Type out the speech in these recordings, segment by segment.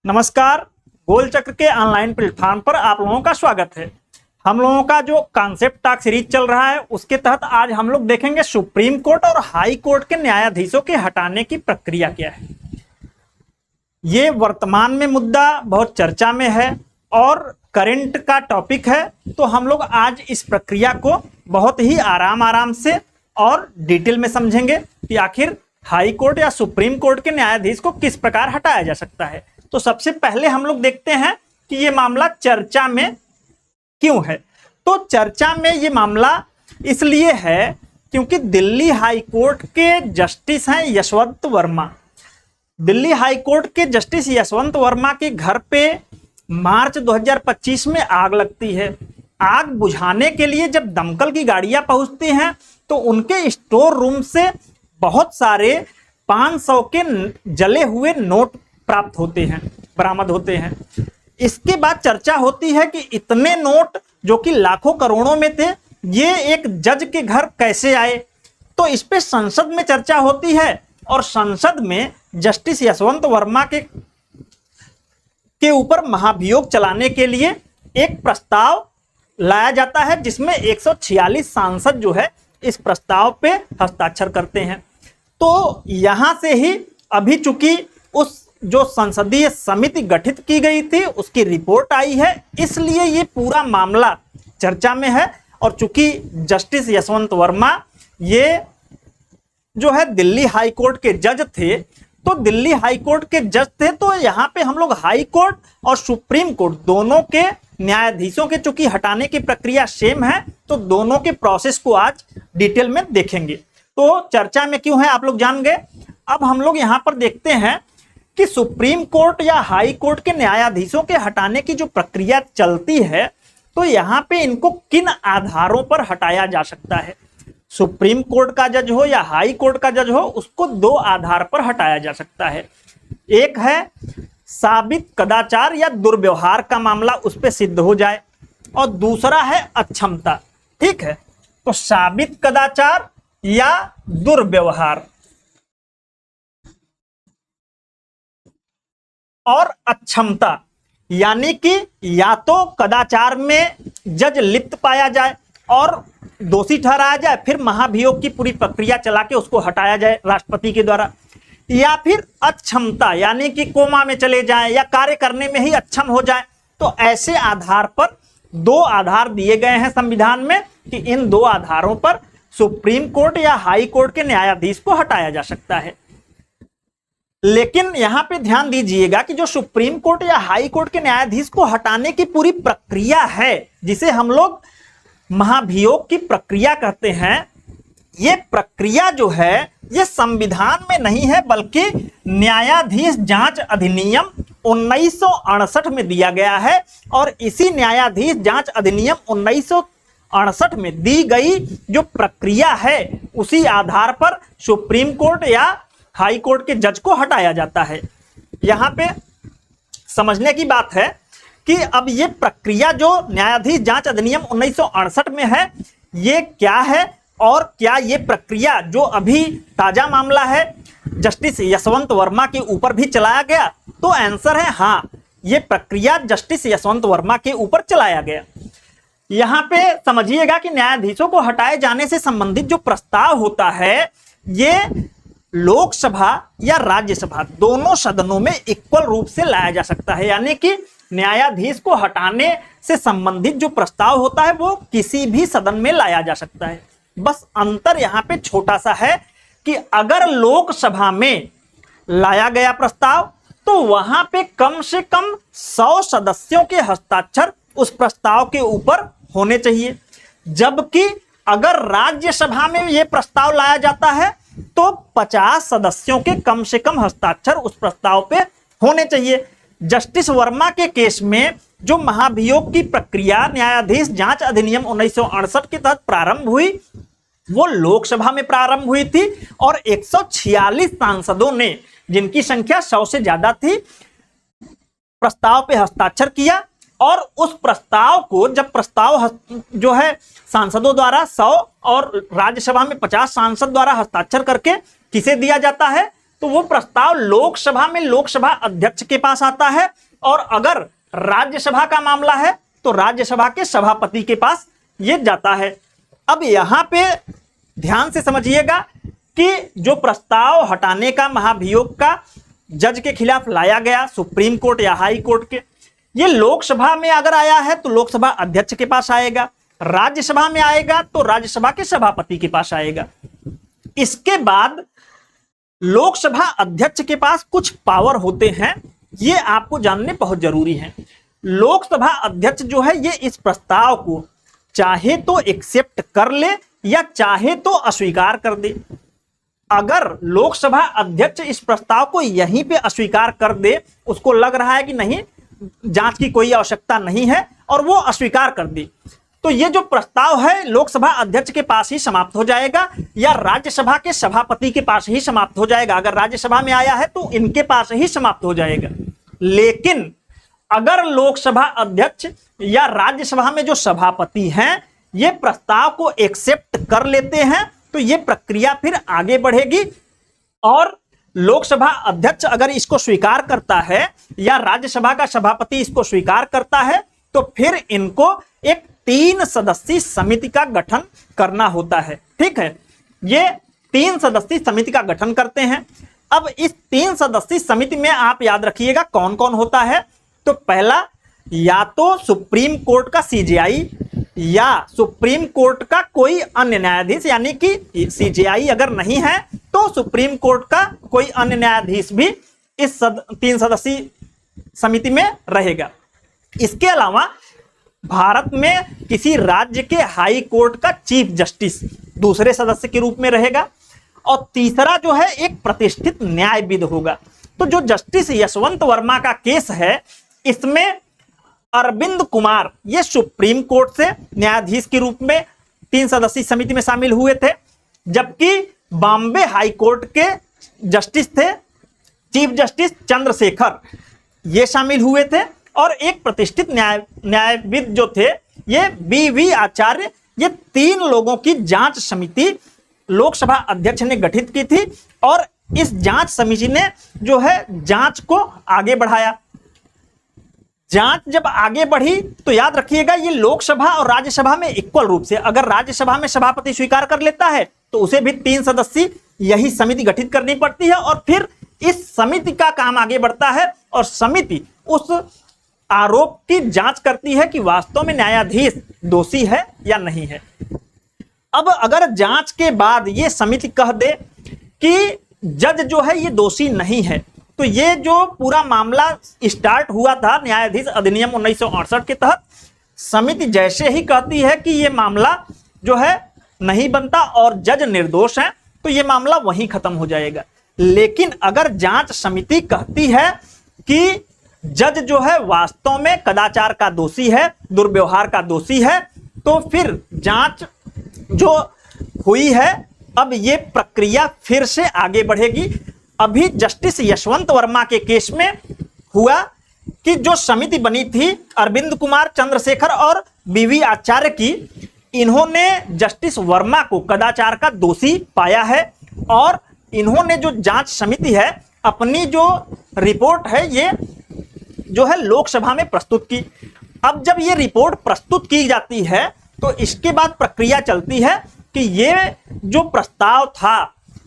नमस्कार। गोल चक्र के ऑनलाइन प्लेटफॉर्म पर आप लोगों का स्वागत है। हम लोगों का जो कॉन्सेप्ट टॉक सीरीज चल रहा है उसके तहत आज हम लोग देखेंगे सुप्रीम कोर्ट और हाई कोर्ट के न्यायाधीशों के हटाने की प्रक्रिया क्या है। ये वर्तमान में मुद्दा बहुत चर्चा में है और करंट का टॉपिक है, तो हम लोग आज इस प्रक्रिया को बहुत ही आराम से और डिटेल में समझेंगे कि आखिर हाई कोर्ट या सुप्रीम कोर्ट के न्यायाधीश को किस प्रकार हटाया जा सकता है। तो सबसे पहले हम लोग देखते हैं कि ये मामला चर्चा में क्यों है। तो चर्चा में ये मामला इसलिए है क्योंकि दिल्ली हाई कोर्ट के जस्टिस हैं यशवंत वर्मा। दिल्ली हाई कोर्ट के जस्टिस यशवंत वर्मा के घर पे मार्च 2025 में आग लगती है। आग बुझाने के लिए जब दमकल की गाड़ियां पहुंचती हैं तो उनके स्टोर रूम से बहुत सारे 500 के जले हुए नोट प्राप्त होते हैं, बरामद होते हैं। इसके बाद चर्चा होती है कि इतने नोट जो कि लाखों करोड़ों में थे, ये एक जज के घर कैसे आए। तो इस पे संसद में चर्चा होती है और संसद में जस्टिस यशवंत वर्मा के ऊपर महाभियोग चलाने के लिए एक प्रस्ताव लाया जाता है, जिसमें 146 सांसद जो है इस प्रस्ताव पे हस्ताक्षर करते हैं। तो यहां से ही अभी चूंकि उस जो संसदीय समिति गठित की गई थी उसकी रिपोर्ट आई है, इसलिए ये पूरा मामला चर्चा में है। और चूंकि जस्टिस यशवंत वर्मा ये जो है दिल्ली हाई कोर्ट के जज थे, तो दिल्ली हाई कोर्ट के जज थे, तो यहां पे हम लोग हाई कोर्ट और सुप्रीम कोर्ट दोनों के न्यायाधीशों के चूंकि हटाने की प्रक्रिया सेम है, तो दोनों के प्रोसेस को आज डिटेल में देखेंगे। तो चर्चा में क्यों है आप लोग जान गए। अब हम लोग यहां पर देखते हैं कि सुप्रीम कोर्ट या हाई कोर्ट के न्यायाधीशों के हटाने की जो प्रक्रिया चलती है, तो यहां पे इनको किन आधारों पर हटाया जा सकता है। सुप्रीम कोर्ट का जज हो या हाई कोर्ट का जज हो, उसको दो आधार पर हटाया जा सकता है। एक है साबित कदाचार या दुर्व्यवहार का मामला उस पर सिद्ध हो जाए, और दूसरा है अक्षमता। ठीक है, तो साबित कदाचार या दुर्व्यवहार और अक्षमता, यानी कि या तो कदाचार में जज लिप्त पाया जाए और दोषी ठहराया जाए, फिर महाभियोग की पूरी प्रक्रिया चला के उसको हटाया जाए राष्ट्रपति के द्वारा, या फिर अक्षमता यानी कि कोमा में चले जाए या कार्य करने में ही अक्षम हो जाए। तो ऐसे आधार पर दो आधार दिए गए हैं संविधान में कि इन दो आधारों पर सुप्रीम कोर्ट या हाई कोर्ट के न्यायाधीश को हटाया जा सकता है। लेकिन यहां पे ध्यान दीजिएगा कि जो सुप्रीम कोर्ट या हाई कोर्ट के न्यायाधीश को हटाने की पूरी प्रक्रिया है, जिसे हम लोग महाभियोग की प्रक्रिया कहते हैं, ये प्रक्रिया जो है ये संविधान में नहीं है, बल्कि न्यायाधीश जांच अधिनियम 1968 में दिया गया है। और इसी न्यायाधीश जांच अधिनियम 1968 में दी गई जो प्रक्रिया है, उसी आधार पर सुप्रीम कोर्ट या हाई कोर्ट के जज को हटाया जाता है। यहां पे समझने की बात है कि अब ये प्रक्रिया जो न्यायाधीश जांच अधिनियम 1968 में है, ये क्या है और क्या ये प्रक्रिया जो अभी ताजा मामला है जस्टिस यशवंत वर्मा के ऊपर भी चलाया गया। तो आंसर है हाँ, ये प्रक्रिया जस्टिस यशवंत वर्मा के ऊपर चलाया गया। यहां पे समझिएगा कि न्यायाधीशों को हटाए जाने से संबंधित जो प्रस्ताव होता है, ये लोकसभा या राज्यसभा दोनों सदनों में इक्वल रूप से लाया जा सकता है। यानी कि न्यायाधीश को हटाने से संबंधित जो प्रस्ताव होता है वो किसी भी सदन में लाया जा सकता है। बस अंतर यहां पे छोटा सा है कि अगर लोकसभा में लाया गया प्रस्ताव, तो वहां पे कम से कम 100 सदस्यों के हस्ताक्षर उस प्रस्ताव के ऊपर होने चाहिए, जबकि अगर राज्यसभा में यह प्रस्ताव लाया जाता है तो 50 सदस्यों के कम से कम हस्ताक्षर उस प्रस्ताव पे होने चाहिए। जस्टिस वर्मा के केस में जो महाभियोग की प्रक्रिया न्यायाधीश जांच अधिनियम 1968 के तहत प्रारंभ हुई, वो लोकसभा में प्रारंभ हुई थी और 146 सांसदों ने, जिनकी संख्या 100 से ज्यादा थी, प्रस्ताव पे हस्ताक्षर किया। और उस प्रस्ताव को जब प्रस्ताव जो है सांसदों द्वारा 100 और राज्यसभा में 50 सांसद द्वारा हस्ताक्षर करके किसे दिया जाता है, तो वो प्रस्ताव लोकसभा में लोकसभा अध्यक्ष के पास आता है, और अगर राज्यसभा का मामला है तो राज्यसभा के सभापति के पास ये जाता है। अब यहां पे ध्यान से समझिएगा कि जो प्रस्ताव हटाने का महाभियोग का जज के खिलाफ लाया गया, सुप्रीम कोर्ट या हाई कोर्ट के, ये लोकसभा में अगर आया है तो लोकसभा अध्यक्ष के पास आएगा, राज्यसभा में आएगा तो राज्यसभा के सभापति के पास आएगा। इसके बाद लोकसभा अध्यक्ष के पास कुछ पावर होते हैं, ये आपको जानने बहुत जरूरी है। लोकसभा अध्यक्ष जो है ये इस प्रस्ताव को चाहे तो एक्सेप्ट कर ले या चाहे तो अस्वीकार कर दे। अगर लोकसभा अध्यक्ष इस प्रस्ताव को यहीं पे अस्वीकार कर दे, उसको लग रहा है कि नहीं जांच की कोई आवश्यकता नहीं है, और वो अस्वीकार कर दे, तो ये जो प्रस्ताव है लोकसभा अध्यक्ष के पास ही समाप्त हो जाएगा या राज्यसभा के सभापति के पास ही समाप्त हो जाएगा। अगर राज्यसभा में आया है तो इनके पास ही समाप्त हो जाएगा। लेकिन अगर लोकसभा अध्यक्ष या राज्यसभा में जो सभापति हैं ये प्रस्ताव को एक्सेप्ट कर लेते हैं तो ये प्रक्रिया फिर आगे बढ़ेगी, और लोकसभा अध्यक्ष अगर इसको स्वीकार करता है या राज्यसभा का सभापति इसको स्वीकार करता है तो फिर इनको एक 3 सदस्यीय समिति का गठन करना होता है। ठीक है, ये 3 सदस्यीय समिति का गठन करते हैं। अब इस 3 सदस्यीय समिति में आप याद रखिएगा कौन कौन होता है। तो पहला, या तो सुप्रीम कोर्ट का सीजेआई या सुप्रीम कोर्ट का कोई अन्य न्यायाधीश, यानी कि सीजेआई अगर नहीं है तो सुप्रीम कोर्ट का कोई अन्य न्यायाधीश भी इस 3 सदस्यीय समिति में रहेगा। इसके अलावा भारत में किसी राज्य के हाई कोर्ट का चीफ जस्टिस दूसरे सदस्य के रूप में रहेगा, और तीसरा जो है एक प्रतिष्ठित न्यायविद होगा। तो जो जस्टिस यशवंत वर्मा का केस है इसमें अरविंद कुमार ये सुप्रीम कोर्ट से न्यायाधीश के रूप में 3 सदस्यीय समिति में शामिल हुए थे, जबकि बॉम्बे हाई कोर्ट के जस्टिस थे चीफ जस्टिस चंद्रशेखर, ये शामिल हुए थे, और एक प्रतिष्ठित न्यायविद जो थे ये बीवी आचार्य, ये 3 लोगों की जांच समिति लोकसभा अध्यक्ष ने गठित की थी, और इस जांच समिति ने जो है जांच को आगे बढ़ाया। जांच जब आगे बढ़ी तो याद रखिएगा ये लोकसभा और राज्यसभा में इक्वल रूप से, अगर राज्यसभा में सभापति स्वीकार कर लेता है तो उसे भी 3 सदस्यीय यही समिति गठित करनी पड़ती है, और फिर इस समिति का काम आगे बढ़ता है और समिति उस आरोप की जांच करती है कि वास्तव में न्यायाधीश दोषी है या नहीं है। अब अगर जांच के बाद ये समिति कह दे कि जज जो है ये दोषी नहीं है, तो ये जो पूरा मामला स्टार्ट हुआ था न्यायाधीश अधिनियम 1968 के तहत, समिति जैसे ही कहती है कि ये मामला जो है नहीं बनता और जज निर्दोष है तो ये मामला वहीं खत्म हो जाएगा। लेकिन अगर जांच समिति कहती है कि जज जो है वास्तव में कदाचार का दोषी है, दुर्व्यवहार का दोषी है, तो फिर जांच जो हुई है अब ये प्रक्रिया फिर से आगे बढ़ेगी। अभी जस्टिस यशवंत वर्मा के केस में हुआ कि जो समिति बनी थी अरविंद कुमार, चंद्रशेखर और बीवी आचार्य की, इन्होंने जस्टिस वर्मा को कदाचार का दोषी पाया है, और इन्होंने जो जांच समिति है अपनी जो रिपोर्ट है ये जो है लोकसभा में प्रस्तुत की। अब जब ये रिपोर्ट प्रस्तुत की जाती है तो इसके बाद प्रक्रिया चलती है कि ये जो प्रस्ताव था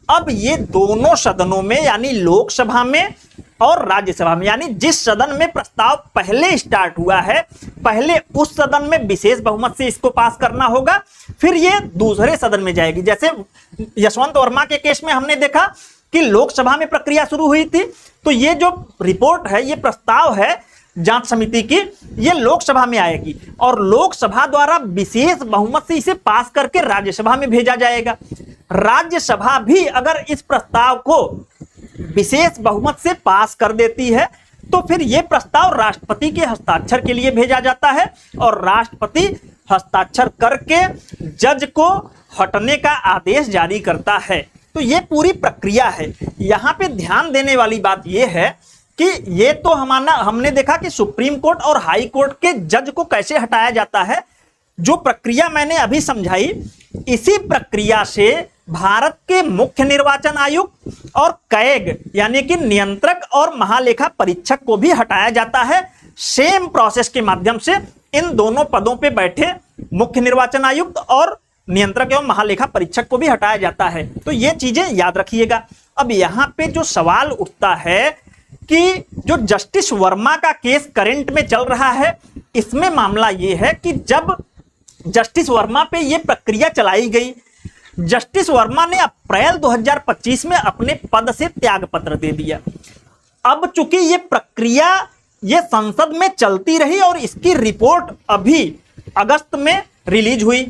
अब ये दोनों सदनों में यानी लोकसभा में और राज्यसभा में, यानी जिस सदन में प्रस्ताव पहले स्टार्ट हुआ है पहले उस सदन में विशेष बहुमत से इसको पास करना होगा, फिर ये दूसरे सदन में जाएगी। जैसे यशवंत वर्मा के केस में हमने देखा कि लोकसभा में प्रक्रिया शुरू हुई थी, तो ये जो रिपोर्ट है ये प्रस्ताव है जांच समिति की, ये लोकसभा में आएगी और लोकसभा द्वारा विशेष बहुमत से इसे पास करके राज्यसभा में भेजा जाएगा। राज्यसभा भी अगर इस प्रस्ताव को विशेष बहुमत से पास कर देती है तो फिर यह प्रस्ताव राष्ट्रपति के हस्ताक्षर के लिए भेजा जाता है और राष्ट्रपति हस्ताक्षर करके जज को हटने का आदेश जारी करता है। तो ये पूरी प्रक्रिया है। यहाँ पे ध्यान देने वाली बात यह है कि ये तो हमने देखा कि सुप्रीम कोर्ट और हाई कोर्ट के जज को कैसे हटाया जाता है, जो प्रक्रिया मैंने अभी समझाई, इसी प्रक्रिया से भारत के मुख्य निर्वाचन आयुक्त और कैग यानी कि नियंत्रक और महालेखा परीक्षक को भी हटाया जाता है। सेम प्रोसेस के माध्यम से इन दोनों पदों पे बैठे मुख्य निर्वाचन आयुक्त और नियंत्रक एवं महालेखा परीक्षक को भी हटाया जाता है। तो ये चीजें याद रखिएगा। अब यहां पे जो सवाल उठता है कि जो जस्टिस वर्मा का केस करंट में चल रहा है, इसमें मामला ये है कि जब जस्टिस वर्मा पे ये प्रक्रिया चलाई गई, जस्टिस वर्मा ने अप्रैल 2025 में अपने पद से त्यागपत्र दे दिया। अब चूंकि ये प्रक्रिया ये संसद में चलती रही और इसकी रिपोर्ट अभी अगस्त में रिलीज हुई,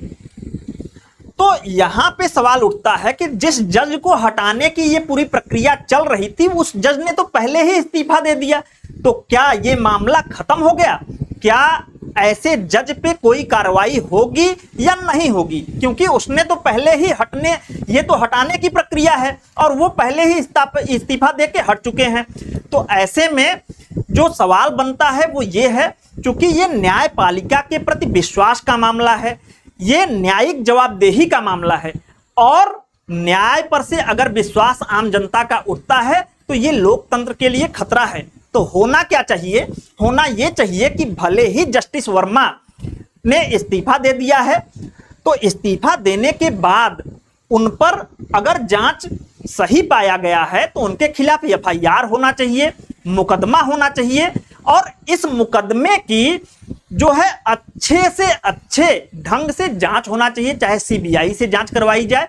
तो यहां पे सवाल उठता है कि जिस जज को हटाने की ये पूरी प्रक्रिया चल रही थी, उस जज ने तो पहले ही इस्तीफा दे दिया। तो क्या ये मामला खत्म हो गया? क्या ऐसे जज पे कोई कार्रवाई होगी या नहीं होगी? क्योंकि उसने तो पहले ही ये तो हटाने की प्रक्रिया है और वो पहले ही इस्तीफा दे के हट चुके हैं। तो ऐसे में जो सवाल बनता है वो ये है, क्योंकि ये न्यायपालिका के प्रति विश्वास का मामला है, ये न्यायिक जवाबदेही का मामला है, और न्याय पर से अगर विश्वास आम जनता का उठता है तो ये लोकतंत्र के लिए खतरा है। तो होना क्या चाहिए? होना ये चाहिए कि भले ही जस्टिस वर्मा ने इस्तीफा दे दिया है, तो इस्तीफा देने के बाद उन पर अगर जांच सही पाया गया है तो उनके खिलाफ एफआईआर होना चाहिए, मुकदमा होना चाहिए, और इस मुकदमे की जो है अच्छे से अच्छे ढंग से जांच होना चाहिए, चाहे सीबीआई से जांच करवाई जाए,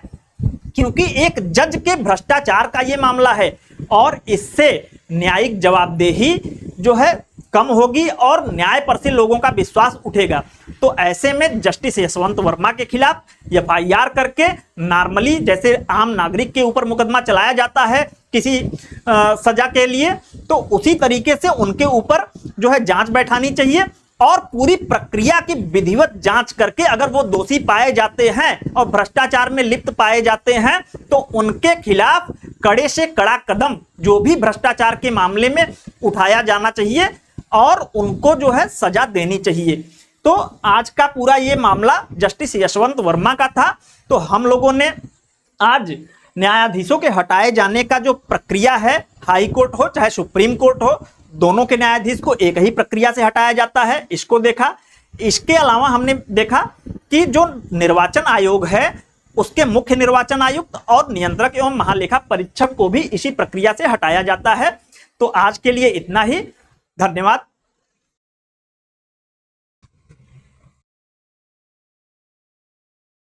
क्योंकि एक जज के भ्रष्टाचार का ये मामला है और इससे न्यायिक जवाबदेही जो है कम होगी और न्याय पर से लोगों का विश्वास उठेगा। तो ऐसे में जस्टिस यशवंत वर्मा के खिलाफ एफआईआर करके नॉर्मली जैसे आम नागरिक के ऊपर मुकदमा चलाया जाता है किसी सजा के लिए, तो उसी तरीके से उनके ऊपर जो है जांच बैठानी चाहिए और पूरी प्रक्रिया की विधिवत जांच करके अगर वो दोषी पाए जाते हैं और भ्रष्टाचार में लिप्त पाए जाते हैं तो उनके खिलाफ कड़े से कड़ा कदम जो भी भ्रष्टाचार के मामले में उठाया जाना चाहिए और उनको जो है सजा देनी चाहिए। तो आज का पूरा ये मामला जस्टिस यशवंत वर्मा का था। तो हम लोगों ने आज न्यायाधीशों के हटाए जाने का जो प्रक्रिया है, हाई कोर्ट हो चाहे सुप्रीम कोर्ट हो, दोनों के न्यायाधीश को एक ही प्रक्रिया से हटाया जाता है, इसको देखा। इसके अलावा हमने देखा कि जो निर्वाचन आयोग है उसके मुख्य निर्वाचन आयुक्त और नियंत्रक एवं महालेखा परीक्षक को भी इसी प्रक्रिया से हटाया जाता है। तो आज के लिए इतना ही। धन्यवाद।